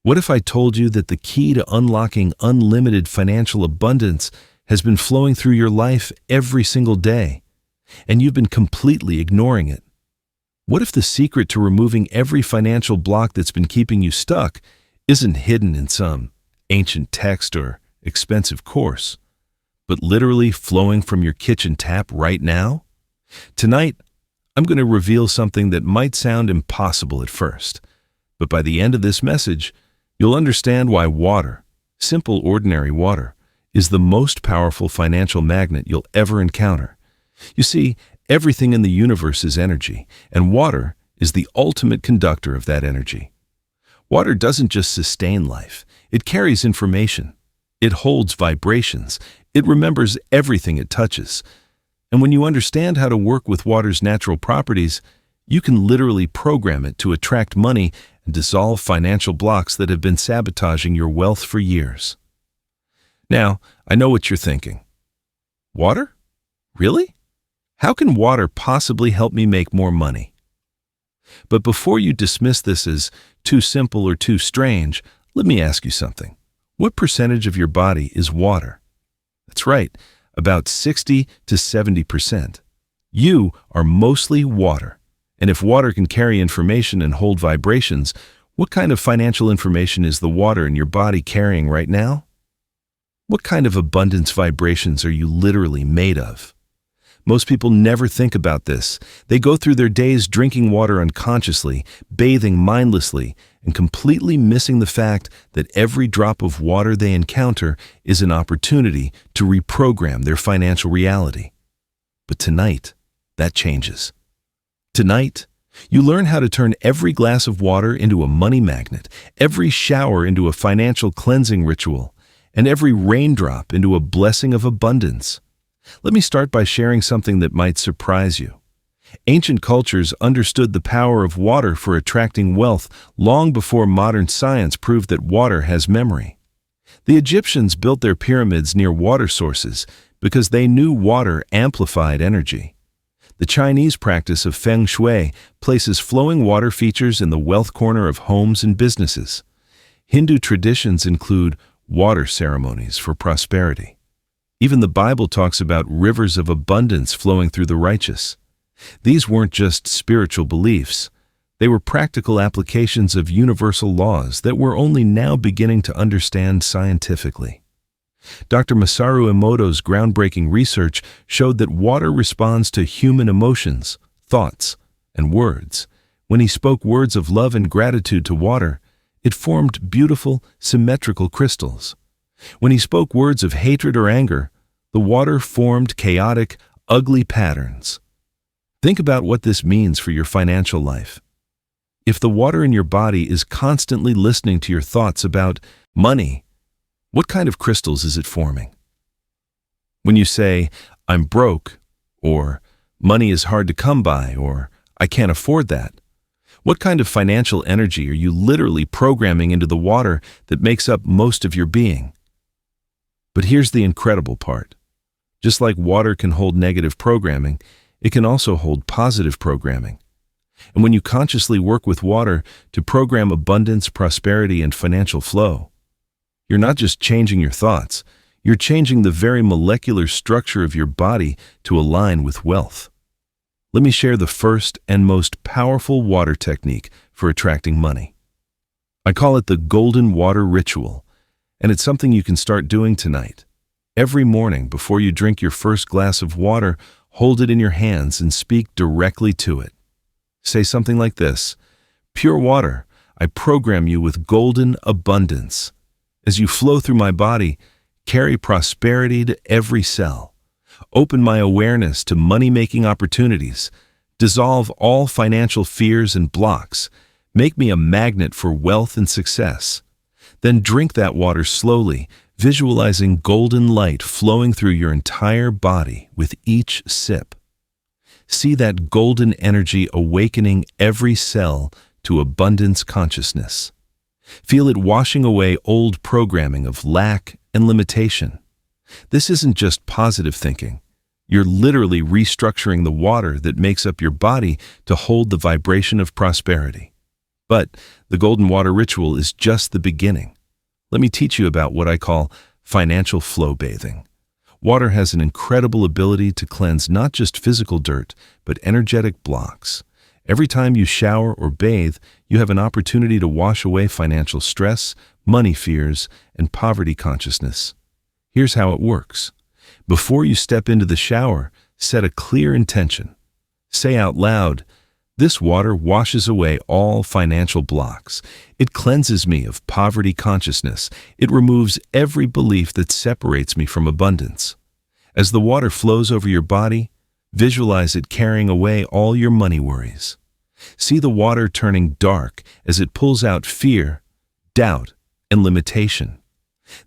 What if I told you that the key to unlocking unlimited financial abundance has been flowing through your life every single day, and you've been completely ignoring it? What if the secret to removing every financial block that's been keeping you stuck isn't hidden in some ancient text or expensive course, but literally flowing from your kitchen tap right now? Tonight, I'm going to reveal something that might sound impossible at first, but by the end of this message, you'll understand why water, simple ordinary water, is the most powerful financial magnet you'll ever encounter. You see, everything in the universe is energy, and water is the ultimate conductor of that energy. Water doesn't just sustain life, it carries information. It holds vibrations. It remembers everything it touches. And when you understand how to work with water's natural properties, you can literally program it to attract money and dissolve financial blocks that have been sabotaging your wealth for years. Now, I know what you're thinking. Water? Really? How can water possibly help me make more money? But before you dismiss this as too simple or too strange, let me ask you something. What percentage of your body is water? That's right, about 60 to 70%. You are mostly water. And if water can carry information and hold vibrations, what kind of financial information is the water in your body carrying right now? What kind of abundance vibrations are you literally made of? Most people never think about this. They go through their days drinking water unconsciously, bathing mindlessly, and completely missing the fact that every drop of water they encounter is an opportunity to reprogram their financial reality. But tonight, that changes. Tonight, you learn how to turn every glass of water into a money magnet, every shower into a financial cleansing ritual, and every raindrop into a blessing of abundance. Let me start by sharing something that might surprise you. Ancient cultures understood the power of water for attracting wealth long before modern science proved that water has memory. The Egyptians built their pyramids near water sources because they knew water amplified energy. The Chinese practice of feng shui places flowing water features in the wealth corner of homes and businesses. Hindu traditions include water ceremonies for prosperity. Even the Bible talks about rivers of abundance flowing through the righteous. These weren't just spiritual beliefs. They were practical applications of universal laws that we're only now beginning to understand scientifically. Dr. Masaru Emoto's groundbreaking research showed that water responds to human emotions, thoughts, and words. When he spoke words of love and gratitude to water, it formed beautiful, symmetrical crystals. When he spoke words of hatred or anger, the water formed chaotic, ugly patterns. Think about what this means for your financial life. If the water in your body is constantly listening to your thoughts about money, what kind of crystals is it forming? When you say, "I'm broke," or "money is hard to come by," or "I can't afford that," what kind of financial energy are you literally programming into the water that makes up most of your being? But here's the incredible part. Just like water can hold negative programming, it can also hold positive programming. And when you consciously work with water to program abundance, prosperity, and financial flow, you're not just changing your thoughts, you're changing the very molecular structure of your body to align with wealth. Let me share the first and most powerful water technique for attracting money. I call it the golden water ritual, and it's something you can start doing tonight. Every morning before you drink your first glass of water, hold it in your hands and speak directly to it. Say something like this: "Pure water, I program you with golden abundance. As you flow through my body, carry prosperity to every cell. Open my awareness to money-making opportunities. Dissolve all financial fears and blocks. Make me a magnet for wealth and success." Then drink that water slowly, visualizing golden light flowing through your entire body with each sip. See that golden energy awakening every cell to abundance consciousness. Feel it washing away old programming of lack and limitation. This isn't just positive thinking. You're literally restructuring the water that makes up your body to hold the vibration of prosperity. But the golden water ritual is just the beginning. Let me teach you about what I call financial flow bathing. Water has an incredible ability to cleanse not just physical dirt, but energetic blocks. Every time you shower or bathe, you have an opportunity to wash away financial stress, money fears, and poverty consciousness. Here's how it works. Before you step into the shower, set a clear intention. Say out loud, "This water washes away all financial blocks. It cleanses me of poverty consciousness. It removes every belief that separates me from abundance." As the water flows over your body, visualize it carrying away all your money worries. See the water turning dark as it pulls out fear, doubt, and limitation.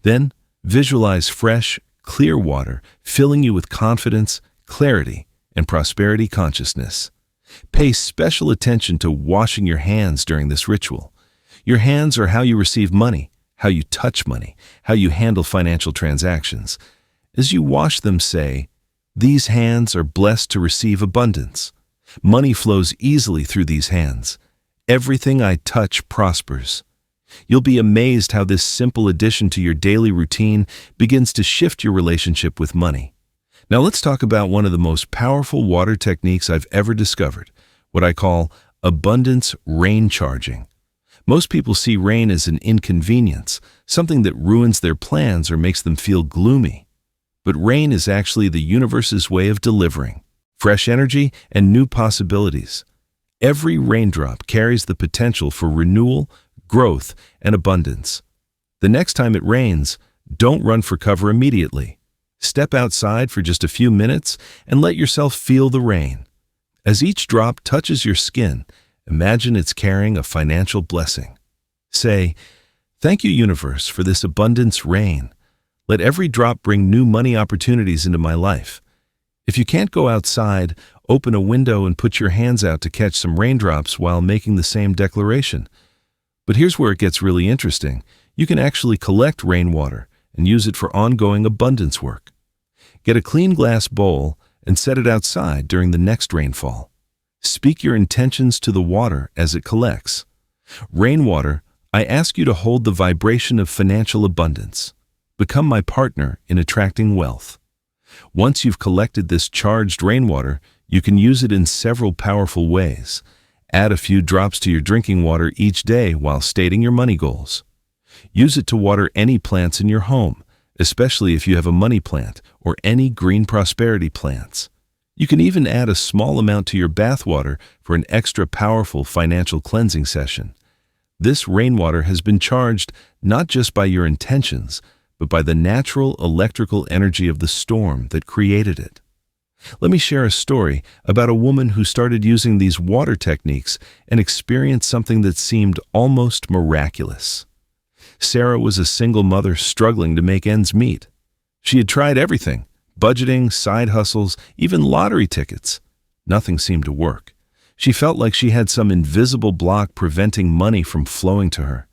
Then visualize fresh, clear water filling you with confidence, clarity, and prosperity consciousness. Pay special attention to washing your hands during this ritual. Your hands are how you receive money, how you touch money, how you handle financial transactions. As you wash them, say, "These hands are blessed to receive abundance. Money flows easily through these hands. Everything I touch prospers." You'll be amazed how this simple addition to your daily routine begins to shift your relationship with money. Now let's talk about one of the most powerful water techniques I've ever discovered, what I call abundance rain charging. Most people see rain as an inconvenience, something that ruins their plans or makes them feel gloomy. But rain is actually the universe's way of delivering fresh energy and new possibilities. Every raindrop carries the potential for renewal, growth, and abundance. The next time it rains, don't run for cover immediately. Step outside for just a few minutes and let yourself feel the rain. As each drop touches your skin, imagine it's carrying a financial blessing. Say, "Thank you, universe, for this abundance rain. Let every drop bring new money opportunities into my life." If you can't go outside, open a window and put your hands out to catch some raindrops while making the same declaration. But here's where it gets really interesting. You can actually collect rainwater and use it for ongoing abundance work. Get a clean glass bowl and set it outside during the next rainfall. Speak your intentions to the water as it collects. Rainwater, I ask you to hold the vibration of financial abundance. Become my partner in attracting wealth. Once you've collected this charged rainwater, you can use it in several powerful ways. Add a few drops to your drinking water each day while stating your money goals. Use it to water any plants in your home, especially if you have a money plant or any green prosperity plants. You can even add a small amount to your bathwater for an extra powerful financial cleansing session. This rainwater has been charged not just by your intentions, but by the natural electrical energy of the storm that created it. Let me share a story about a woman who started using these water techniques and experienced something that seemed almost miraculous. Sarah was a single mother struggling to make ends meet. She had tried everything, budgeting, side hustles, even lottery tickets. Nothing seemed to work. She felt like she had some invisible block preventing money from flowing to her.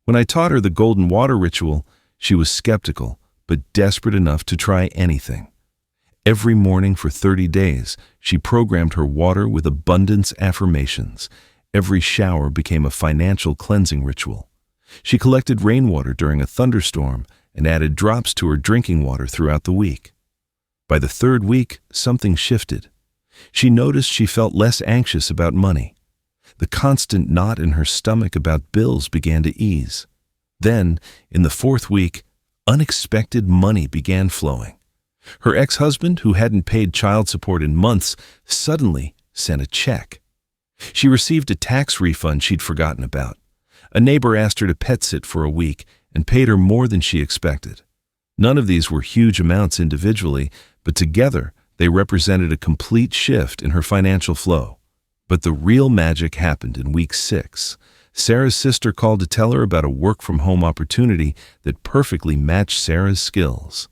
When I taught her the golden water ritual, she was skeptical, but desperate enough to try anything. Every morning for 30 days, she programmed her water with abundance affirmations. Every shower became a financial cleansing ritual. She collected rainwater during a thunderstorm and added drops to her drinking water throughout the week. By the third week, something shifted. She noticed she felt less anxious about money. The constant knot in her stomach about bills began to ease. Then, in the fourth week, unexpected money began flowing. Her ex-husband, who hadn't paid child support in months, suddenly sent a check. She received a tax refund she'd forgotten about. A neighbor asked her to pet sit for a week and paid her more than she expected. None of these were huge amounts individually, but together they represented a complete shift in her financial flow. But the real magic happened in week 6. Sarah's sister called to tell her about a work-from-home opportunity that perfectly matched Sarah's skills.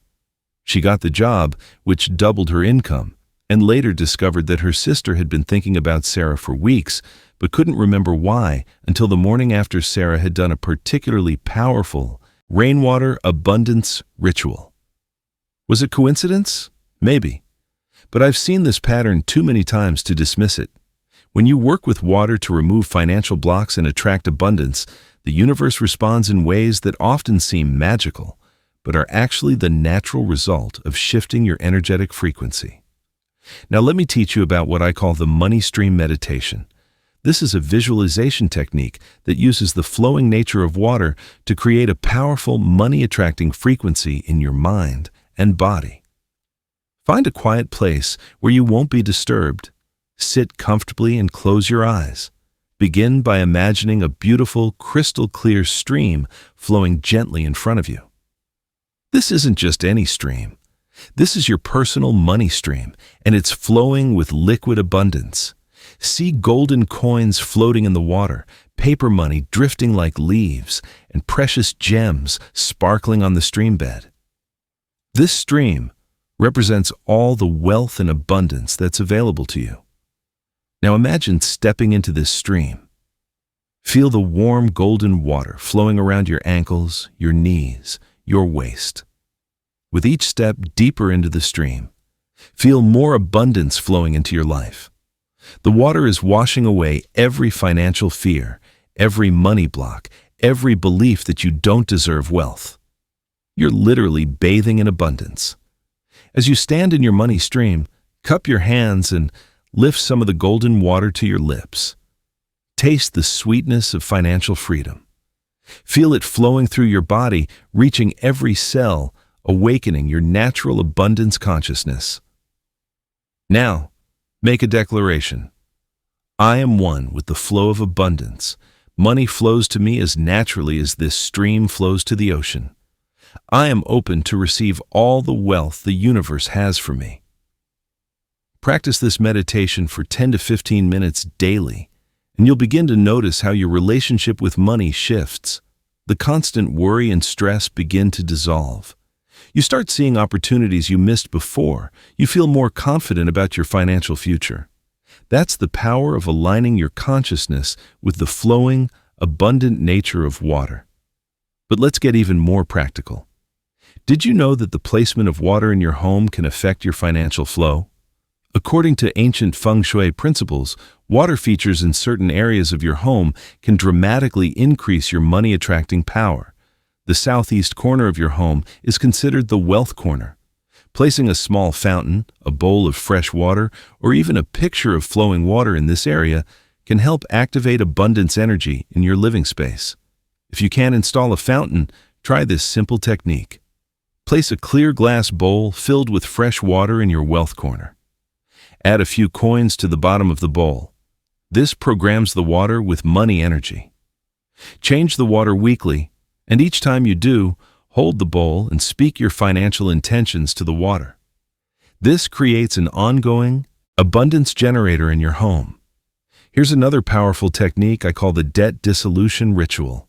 She got the job, which doubled her income, and later discovered that her sister had been thinking about Sarah for weeks, but couldn't remember why until the morning after Sarah had done a particularly powerful rainwater abundance ritual. Was it coincidence? Maybe. But I've seen this pattern too many times to dismiss it. When you work with water to remove financial blocks and attract abundance, the universe responds in ways that often seem magical, but are actually the natural result of shifting your energetic frequency. Now let me teach you about what I call the money stream meditation. This is a visualization technique that uses the flowing nature of water to create a powerful money-attracting frequency in your mind and body. Find a quiet place where you won't be disturbed. Sit comfortably and close your eyes. Begin by imagining a beautiful, crystal-clear stream flowing gently in front of you. This isn't just any stream. This is your personal money stream, and it's flowing with liquid abundance. See golden coins floating in the water, paper money drifting like leaves, and precious gems sparkling on the stream bed. This stream represents all the wealth and abundance that's available to you. Now imagine stepping into this stream. Feel the warm golden water flowing around your ankles, your knees, your waist. With each step deeper into the stream, feel more abundance flowing into your life. The water is washing away every financial fear, every money block, every belief that you don't deserve wealth. You're literally bathing in abundance. As you stand in your money stream, cup your hands and lift some of the golden water to your lips. Taste the sweetness of financial freedom. Feel it flowing through your body, reaching every cell, awakening your natural abundance consciousness. Now, make a declaration. I am one with the flow of abundance. Money flows to me as naturally as this stream flows to the ocean. I am open to receive all the wealth the universe has for me. Practice this meditation for 10 to 15 minutes daily, and you'll begin to notice how your relationship with money shifts. The constant worry and stress begin to dissolve. You start seeing opportunities you missed before. You feel more confident about your financial future. That's the power of aligning your consciousness with the flowing, abundant nature of water. But let's get even more practical. Did you know that the placement of water in your home can affect your financial flow? According to ancient feng shui principles, water features in certain areas of your home can dramatically increase your money-attracting power. The southeast corner of your home is considered the wealth corner. Placing a small fountain, a bowl of fresh water, or even a picture of flowing water in this area can help activate abundance energy in your living space. If you can't install a fountain, try this simple technique. Place a clear glass bowl filled with fresh water in your wealth corner. Add a few coins to the bottom of the bowl. This programs the water with money energy. Change the water weekly, and each time you do, hold the bowl and speak your financial intentions to the water. This creates an ongoing abundance generator in your home. Here's another powerful technique I call the debt dissolution ritual.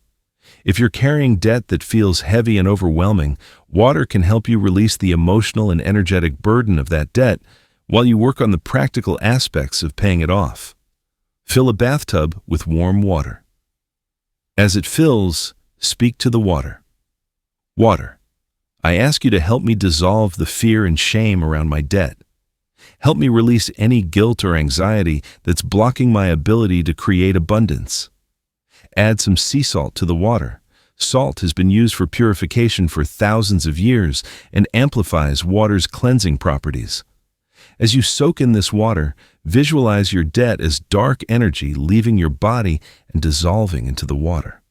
If you're carrying debt that feels heavy and overwhelming, water can help you release the emotional and energetic burden of that debt while you work on the practical aspects of paying it off. Fill a bathtub with warm water. As it fills, speak to the water. Water, I ask you to help me dissolve the fear and shame around my debt. Help me release any guilt or anxiety that's blocking my ability to create abundance. Add some sea salt to the water. Salt has been used for purification for thousands of years and amplifies water's cleansing properties. As you soak in this water, visualize your debt as dark energy leaving your body and dissolving into the water.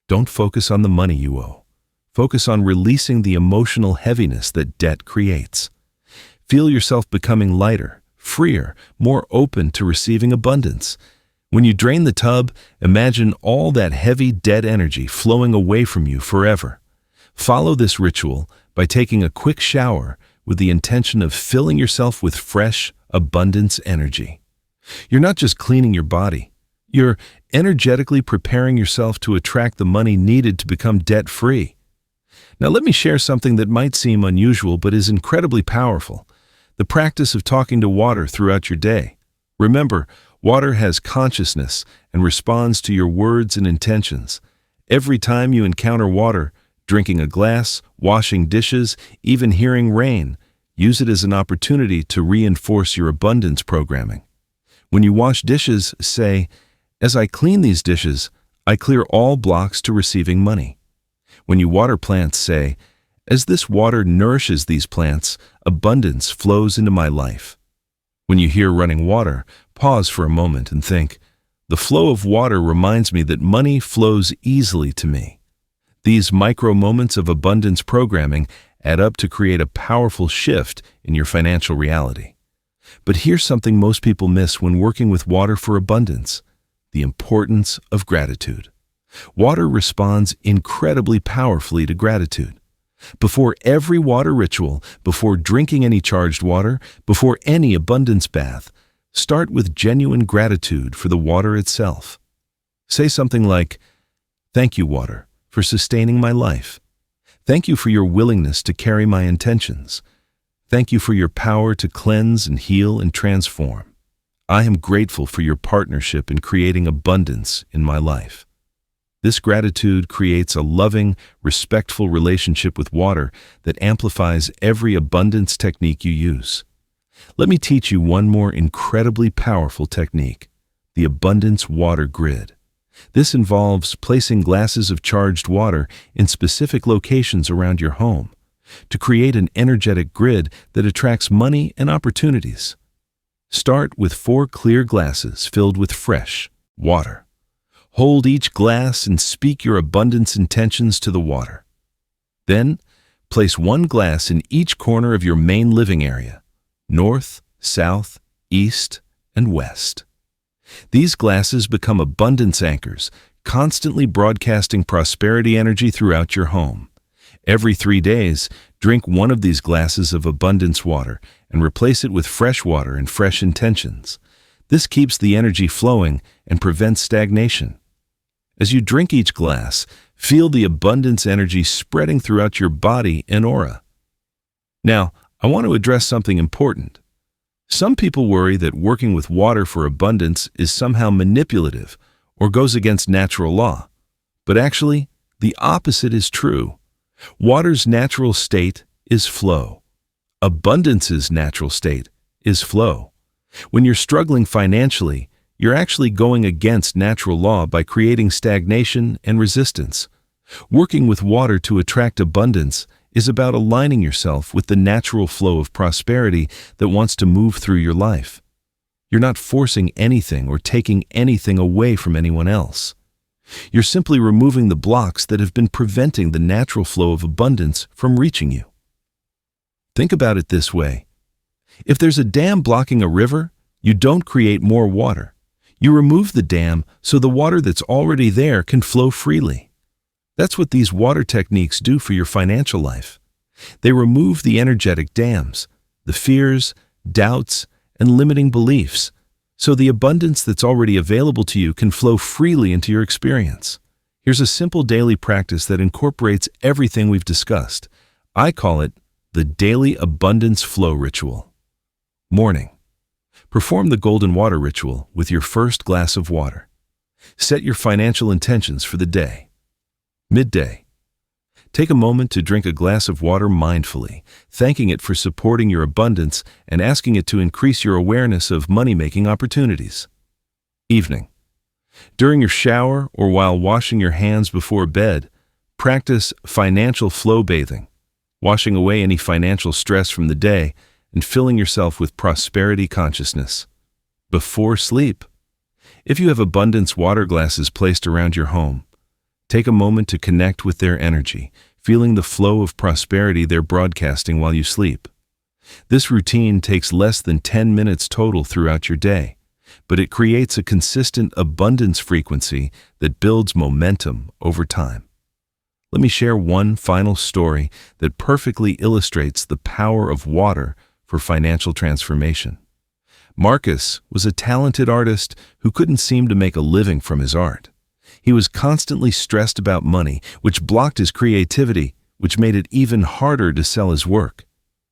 Don't focus on the money you owe. Focus on releasing the emotional heaviness that debt creates. Feel yourself becoming lighter, freer, more open to receiving abundance. When you drain the tub, imagine all that heavy debt energy flowing away from you forever. Follow this ritual by taking a quick shower with the intention of filling yourself with fresh, abundance energy. You're not just cleaning your body. You're energetically preparing yourself to attract the money needed to become debt-free. Now let me share something that might seem unusual but is incredibly powerful. The practice of talking to water throughout your day. Remember, water has consciousness and responds to your words and intentions. Every time you encounter water, drinking a glass, washing dishes, even hearing rain, use it as an opportunity to reinforce your abundance programming. When you wash dishes, say, "As I clean these dishes, I clear all blocks to receiving money." When you water plants, say, "As this water nourishes these plants, abundance flows into my life." When you hear running water, pause for a moment and think, "The flow of water reminds me that money flows easily to me." These micro moments of abundance programming add up to create a powerful shift in your financial reality. But here's something most people miss when working with water for abundance: the importance of gratitude. Water responds incredibly powerfully to gratitude. Before every water ritual, before drinking any charged water, before any abundance bath, start with genuine gratitude for the water itself. Say something like, "Thank you, water, for sustaining my life. Thank you for your willingness to carry my intentions. Thank you for your power to cleanse and heal and transform. I am grateful for your partnership in creating abundance in my life." This gratitude creates a loving, respectful relationship with water that amplifies every abundance technique you use. Let me teach you one more incredibly powerful technique: the abundance water grid. This involves placing glasses of charged water in specific locations around your home to create an energetic grid that attracts money and opportunities. Start with 4 clear glasses filled with fresh water. Hold each glass and speak your abundance intentions to the water. Then, place 1 glass in each corner of your main living area: north, south, east, and west. These glasses become abundance anchors, constantly broadcasting prosperity energy throughout your home. Every 3 days, drink 1 of these glasses of abundance water and replace it with fresh water and fresh intentions. This keeps the energy flowing and prevents stagnation. As you drink each glass, feel the abundance energy spreading throughout your body and aura. Now, I want to address something important. Some people worry that working with water for abundance is somehow manipulative or goes against natural law. But actually, the opposite is true. Water's natural state is flow. Abundance's natural state is flow. When you're struggling financially, you're actually going against natural law by creating stagnation and resistance. Working with water to attract abundance is about aligning yourself with the natural flow of prosperity that wants to move through your life. You're not forcing anything or taking anything away from anyone else. You're simply removing the blocks that have been preventing the natural flow of abundance from reaching you. Think about it this way. If there's a dam blocking a river, you don't create more water. You remove the dam so the water that's already there can flow freely. That's what these water techniques do for your financial life. They remove the energetic dams, the fears, doubts, and limiting beliefs, so the abundance that's already available to you can flow freely into your experience. Here's a simple daily practice that incorporates everything we've discussed. I call it the Daily Abundance Flow Ritual. Morning. Perform the golden water ritual with your first glass of water. Set your financial intentions for the day. Midday. Take a moment to drink a glass of water mindfully, thanking it for supporting your abundance and asking it to increase your awareness of money-making opportunities. Evening. During your shower or while washing your hands before bed, practice financial flow bathing, washing away any financial stress from the day and filling yourself with prosperity consciousness. Before sleep. If you have abundance water glasses placed around your home, take a moment to connect with their energy, feeling the flow of prosperity they're broadcasting while you sleep. This routine takes less than 10 minutes total throughout your day, but it creates a consistent abundance frequency that builds momentum over time. Let me share one final story that perfectly illustrates the power of water for financial transformation. Marcus was a talented artist who couldn't seem to make a living from his art. He was constantly stressed about money, which blocked his creativity, which made it even harder to sell his work.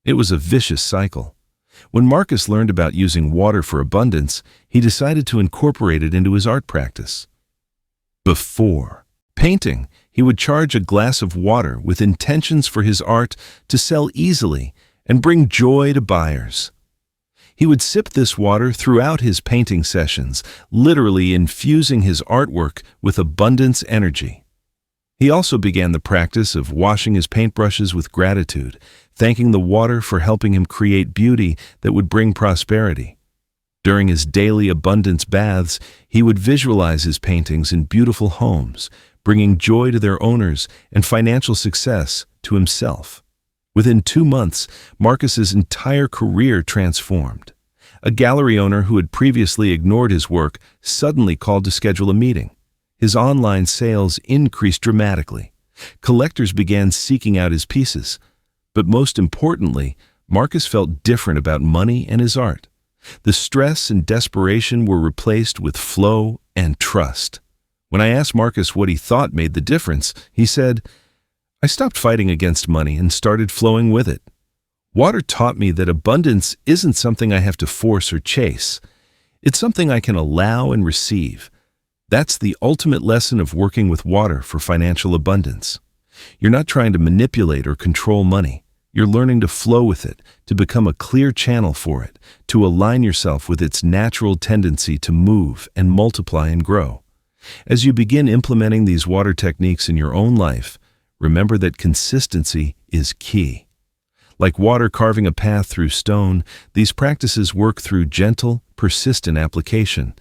It was a vicious cycle. When Marcus learned about using water for abundance, he decided to incorporate it into his art practice. Before painting, he would charge a glass of water with intentions for his art to sell easily and bring joy to buyers. He would sip this water throughout his painting sessions, literally infusing his artwork with abundance energy. He also began the practice of washing his paintbrushes with gratitude, thanking the water for helping him create beauty that would bring prosperity. During his daily abundance baths, he would visualize his paintings in beautiful homes, bringing joy to their owners and financial success to himself. Within 2 months, Marcus's entire career transformed. A gallery owner who had previously ignored his work suddenly called to schedule a meeting. His online sales increased dramatically. Collectors began seeking out his pieces. But most importantly, Marcus felt different about money and his art. The stress and desperation were replaced with flow and trust. When I asked Marcus what he thought made the difference, he said, "I stopped fighting against money and started flowing with it. Water taught me that abundance isn't something I have to force or chase. It's something I can allow and receive. That's the ultimate lesson of working with water for financial abundance. You're not trying to manipulate or control money. You're learning to flow with it, to become a clear channel for it, to align yourself with its natural tendency to move and multiply and grow. As you begin implementing these water techniques in your own life, remember that consistency is key. Like water carving a path through stone, these practices work through gentle, persistent application.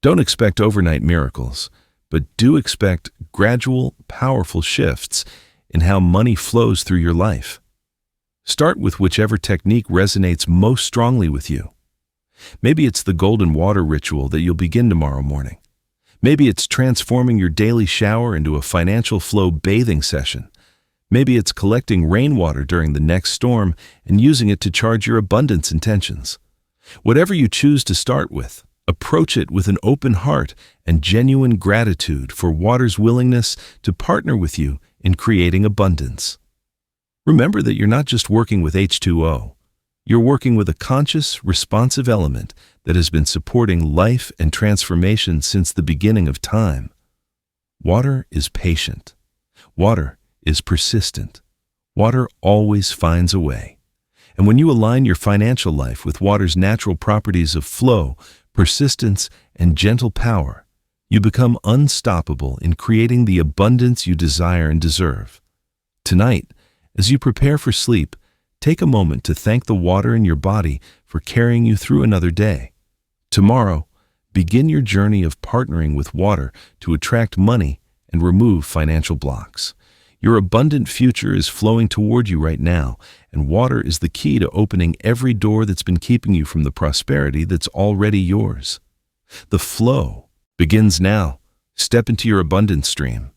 Don't expect overnight miracles, but do expect gradual, powerful shifts in how money flows through your life. Start with whichever technique resonates most strongly with you. Maybe it's the golden water ritual that you'll begin tomorrow morning. Maybe it's transforming your daily shower into a financial flow bathing session. Maybe it's collecting rainwater during the next storm and using it to charge your abundance intentions. Whatever you choose to start with, approach it with an open heart and genuine gratitude for water's willingness to partner with you in creating abundance. Remember that you're not just working with H2O. You're working with a conscious, responsive element that has been supporting life and transformation since the beginning of time. Water is patient. Water is persistent. Water always finds a way. And when you align your financial life with water's natural properties of flow, persistence, and gentle power, you become unstoppable in creating the abundance you desire and deserve. Tonight, as you prepare for sleep, take a moment to thank the water in your body for carrying you through another day. Tomorrow, begin your journey of partnering with water to attract money and remove financial blocks. Your abundant future is flowing toward you right now, and water is the key to opening every door that's been keeping you from the prosperity that's already yours. The flow begins now. Step into your abundance stream.